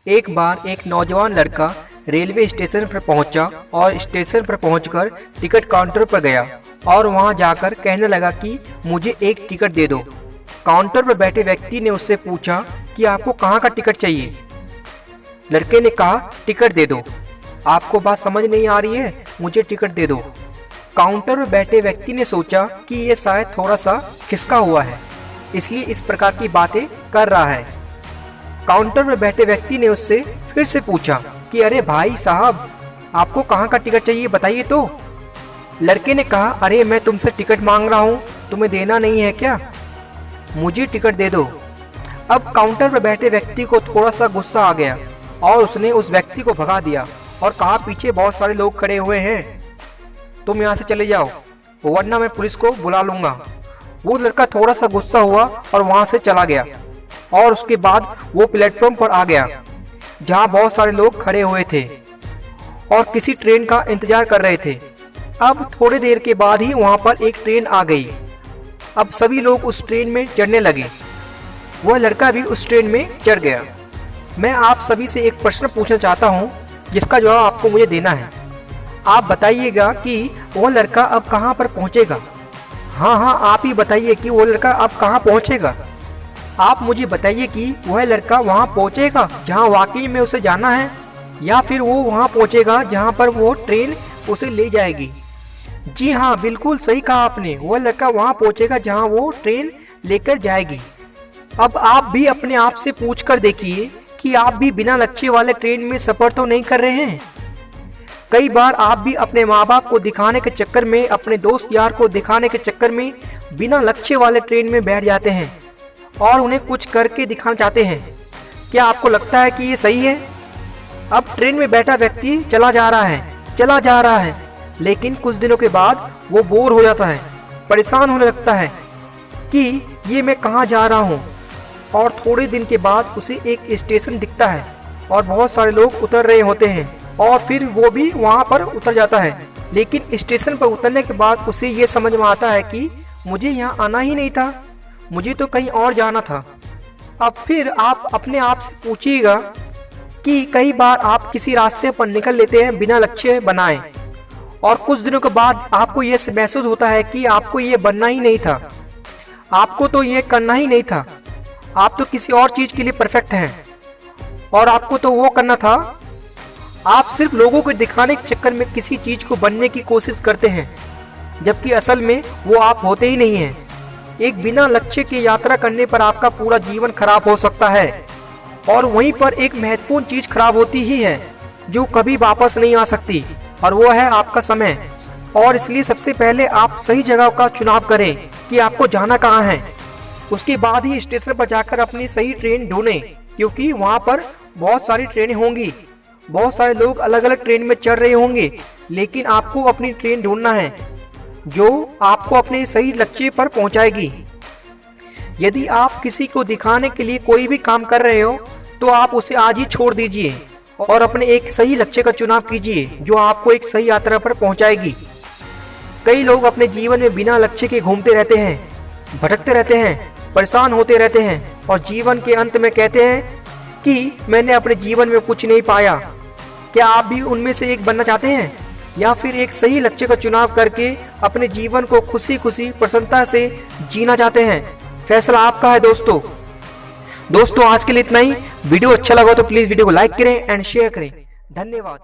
एक बार एक नौजवान लड़का रेलवे स्टेशन पर पहुंचा और स्टेशन पर पहुंचकर टिकट काउंटर पर गया और वहां जाकर कहने लगा कि मुझे एक टिकट दे दो। काउंटर पर बैठे व्यक्ति ने उससे पूछा कि आपको कहां का टिकट चाहिए। लड़के ने कहा टिकट दे दो। आपको बात समझ नहीं आ रही है, मुझे टिकट दे दो। काउंटर पर बैठे व्यक्ति ने सोचा कि ये शायद थोड़ा सा खिसका हुआ है, इसलिए इस प्रकार की बातें कर रहा है। काउंटर पर बैठे व्यक्ति ने उससे फिर से पूछा कि अरे भाई साहब, आपको कहाँ का टिकट चाहिए बताइए तो। लड़के ने कहा अरे मैं तुमसे टिकट मांग रहा हूँ, तुम्हें देना नहीं है क्या? मुझे टिकट दे दो। अब काउंटर पर बैठे व्यक्ति को थोड़ा सा गुस्सा आ गया और उसने उस व्यक्ति को भगा दिया और कहा पीछे बहुत सारे लोग खड़े हुए हैं, तुम यहाँ से चले जाओ वरना मैं पुलिस को बुला लूंगा। वो लड़का थोड़ा सा गुस्सा हुआ और वहाँ से चला गया और उसके बाद वो प्लेटफॉर्म पर आ गया जहाँ बहुत सारे लोग खड़े हुए थे और किसी ट्रेन का इंतजार कर रहे थे। अब थोड़ी देर के बाद ही वहाँ पर एक ट्रेन आ गई। अब सभी लोग उस ट्रेन में चढ़ने लगे। वह लड़का भी उस ट्रेन में चढ़ गया। मैं आप सभी से एक प्रश्न पूछना चाहता हूँ जिसका जवाब आपको मुझे देना है। आप बताइएगा कि वो लड़का अब कहाँ पर पहुँचेगा। हाँ, आप ही बताइए कि वो लड़का अब कहाँ पहुँचेगा। आप मुझे बताइए कि वह लड़का वहाँ पहुँचेगा जहाँ वाकई में उसे जाना है, या फिर वो वहाँ पहुँचेगा जहाँ पर वो ट्रेन उसे ले जाएगी। जी हाँ, बिल्कुल सही कहा आपने, वह लड़का वहाँ पहुँचेगा जहाँ वो ट्रेन लेकर जाएगी। अब आप भी अपने आप से पूछ कर देखिए कि आप भी बिना लक्ष्य वाले ट्रेन में सफ़र तो नहीं कर रहे हैं। कई बार आप भी अपने माँ बाप को दिखाने के चक्कर में, अपने दोस्त यार को दिखाने के चक्कर में बिना लक्ष्य वाले ट्रेन में बैठ जाते हैं और उन्हें कुछ करके दिखाना चाहते हैं। क्या आपको लगता है कि ये सही है? अब ट्रेन में बैठा व्यक्ति चला जा रहा है, लेकिन कुछ दिनों के बाद वो बोर हो जाता है, परेशान होने लगता है कि ये मैं कहाँ जा रहा हूँ। और थोड़े दिन के बाद उसे एक स्टेशन दिखता है और बहुत सारे लोग उतर रहे होते हैं और फिर वो भी वहाँ पर उतर जाता है। लेकिन स्टेशन पर उतरने के बाद उसे ये समझ में आता है कि मुझे यहाँ आना ही नहीं था, मुझे तो कहीं और जाना था। अब फिर आप अपने आप से पूछिएगा कि कई बार आप किसी रास्ते पर निकल लेते हैं बिना लक्ष्य बनाए और कुछ दिनों के बाद आपको ये महसूस होता है कि आपको ये बनना ही नहीं था, आपको तो ये करना ही नहीं था, आप तो किसी और चीज़ के लिए परफेक्ट हैं और आपको तो वो करना था। आप सिर्फ लोगों को दिखाने के चक्कर में किसी चीज़ को बनने की कोशिश करते हैं, जबकि असल में वो आप होते ही नहीं हैं। एक बिना लक्ष्य की यात्रा करने पर आपका पूरा जीवन खराब हो सकता है और वहीं पर एक महत्वपूर्ण चीज़ खराब होती ही है जो कभी वापस नहीं आ सकती, और वो है आपका समय। और इसलिए सबसे पहले आप सही जगह का चुनाव करें कि आपको जाना कहाँ है। उसके बाद ही स्टेशन पर जाकर अपनी सही ट्रेन ढूंढें, क्योंकि वहाँ पर बहुत सारी ट्रेनें होंगी, बहुत सारे लोग अलग अलग ट्रेन में चढ़ रहे होंगे, लेकिन आपको अपनी ट्रेन ढूंढना है जो आपको अपने सही लक्ष्य पर पहुँचाएगी। यदि आप किसी को दिखाने के लिए कोई भी काम कर रहे हो तो आप उसे आज ही छोड़ दीजिए और अपने एक सही लक्ष्य का चुनाव कीजिए जो आपको एक सही यात्रा पर पहुँचाएगी। कई लोग अपने जीवन में बिना लक्ष्य के घूमते रहते हैं, भटकते रहते हैं, परेशान होते रहते हैं और जीवन के अंत में कहते हैं कि मैंने अपने जीवन में कुछ नहीं पाया। क्या आप भी उनमें से एक बनना चाहते हैं, या फिर एक सही लक्ष्य का चुनाव करके अपने जीवन को खुशी खुशी प्रसन्नता से जीना चाहते हैं? फैसला आपका है दोस्तों। आज के लिए इतना ही। वीडियो अच्छा लगा तो प्लीज़ वीडियो को लाइक करें एंड शेयर करें। धन्यवाद।